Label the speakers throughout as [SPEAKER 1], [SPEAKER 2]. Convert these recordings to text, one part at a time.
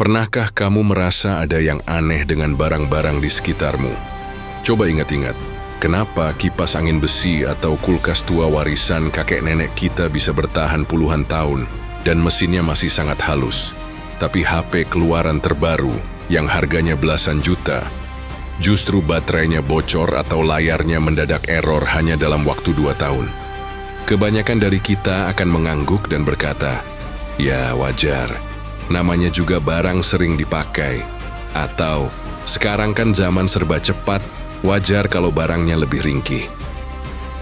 [SPEAKER 1] Pernahkah kamu merasa ada yang aneh dengan barang-barang di sekitarmu? Coba ingat-ingat, kenapa kipas angin besi atau kulkas tua warisan kakek nenek kita bisa bertahan puluhan tahun dan mesinnya masih sangat halus? Tapi HP keluaran terbaru yang harganya belasan juta, justru baterainya bocor atau layarnya mendadak error hanya dalam waktu 2 tahun. Kebanyakan dari kita akan mengangguk dan berkata, "Ya wajar, namanya juga barang sering dipakai." Atau, "Sekarang kan zaman serba cepat, wajar kalau barangnya lebih ringkih."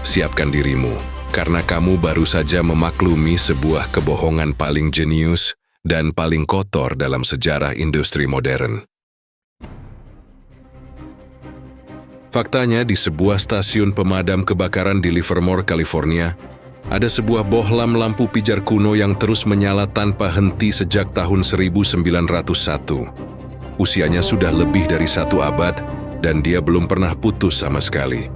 [SPEAKER 1] Siapkan dirimu, karena kamu baru saja memaklumi sebuah kebohongan paling jenius dan paling kotor dalam sejarah industri modern. Faktanya, di sebuah stasiun pemadam kebakaran di Livermore, California, ada sebuah bohlam lampu pijar kuno yang terus menyala tanpa henti sejak tahun 1901. Usianya sudah lebih dari 1 abad, dan dia belum pernah putus sama sekali.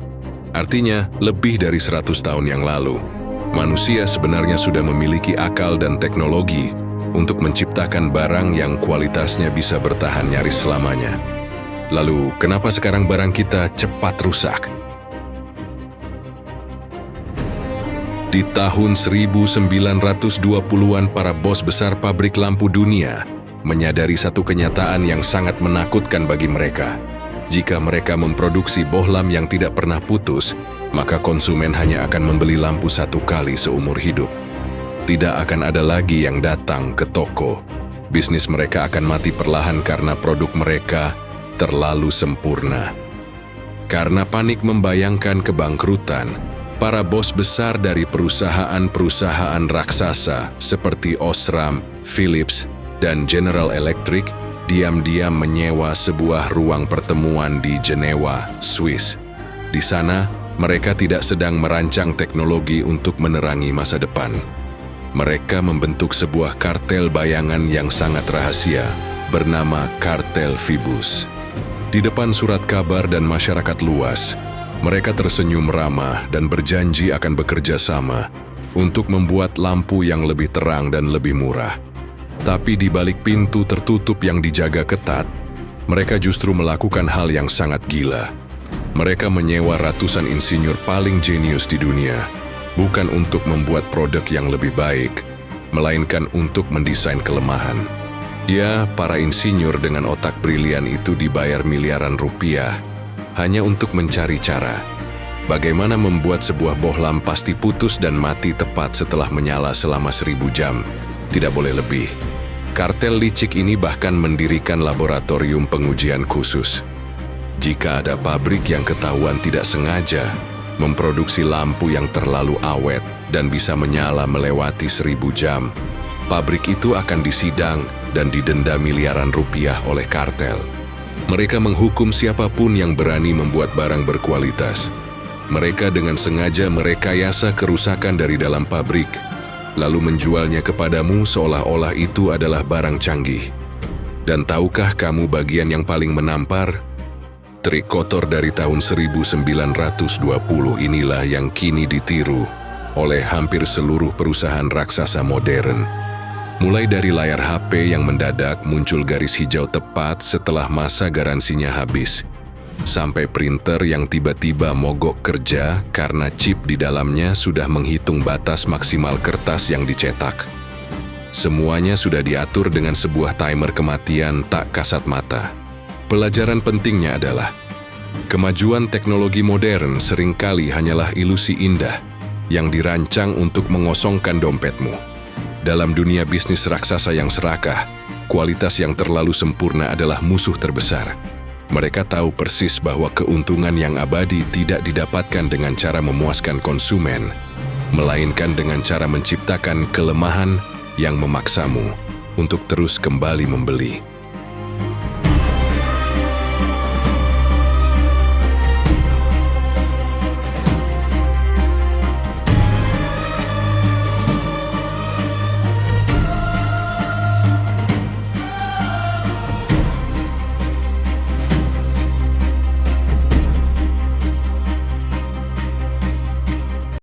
[SPEAKER 1] Artinya, lebih dari 100 tahun yang lalu, manusia sebenarnya sudah memiliki akal dan teknologi untuk menciptakan barang yang kualitasnya bisa bertahan nyaris selamanya. Lalu, kenapa sekarang barang kita cepat rusak? Di tahun 1920-an, para bos besar pabrik lampu dunia menyadari satu kenyataan yang sangat menakutkan bagi mereka. Jika mereka memproduksi bohlam yang tidak pernah putus, maka konsumen hanya akan membeli lampu 1 kali seumur hidup. Tidak akan ada lagi yang datang ke toko. Bisnis mereka akan mati perlahan karena produk mereka terlalu sempurna. Karena panik membayangkan kebangkrutan, para bos besar dari perusahaan-perusahaan raksasa seperti Osram, Philips, dan General Electric diam-diam menyewa sebuah ruang pertemuan di Jenewa, Swiss. Di sana, mereka tidak sedang merancang teknologi untuk menerangi masa depan. Mereka membentuk sebuah kartel bayangan yang sangat rahasia, bernama Kartel Phoebus. Di depan surat kabar dan masyarakat luas, mereka tersenyum ramah dan berjanji akan bekerja sama untuk membuat lampu yang lebih terang dan lebih murah. Tapi di balik pintu tertutup yang dijaga ketat, mereka justru melakukan hal yang sangat gila. Mereka menyewa ratusan insinyur paling jenius di dunia, bukan untuk membuat produk yang lebih baik, melainkan untuk mendesain kelemahan. Ya, para insinyur dengan otak brilian itu dibayar miliaran rupiah hanya untuk mencari cara bagaimana membuat sebuah bohlam pasti putus dan mati tepat setelah menyala selama 1000 jam. Tidak boleh lebih. Kartel licik ini bahkan mendirikan laboratorium pengujian khusus. Jika ada pabrik yang ketahuan tidak sengaja memproduksi lampu yang terlalu awet dan bisa menyala melewati 1000 jam, pabrik itu akan disidang dan didenda miliaran rupiah oleh kartel. Mereka menghukum siapapun yang berani membuat barang berkualitas. Mereka dengan sengaja merekayasa kerusakan dari dalam pabrik, lalu menjualnya kepadamu seolah-olah itu adalah barang canggih. Dan tahukah kamu bagian yang paling menampar? Trik kotor dari tahun 1920 inilah yang kini ditiru oleh hampir seluruh perusahaan raksasa modern. Mulai dari layar HP yang mendadak muncul garis hijau tepat setelah masa garansinya habis, sampai printer yang tiba-tiba mogok kerja karena chip di dalamnya sudah menghitung batas maksimal kertas yang dicetak. Semuanya sudah diatur dengan sebuah timer kematian tak kasat mata. Pelajaran pentingnya adalah, kemajuan teknologi modern seringkali hanyalah ilusi indah yang dirancang untuk mengosongkan dompetmu. Dalam dunia bisnis raksasa yang serakah, kualitas yang terlalu sempurna adalah musuh terbesar. Mereka tahu persis bahwa keuntungan yang abadi tidak didapatkan dengan cara memuaskan konsumen, melainkan dengan cara menciptakan kelemahan yang memaksamu untuk terus kembali membeli.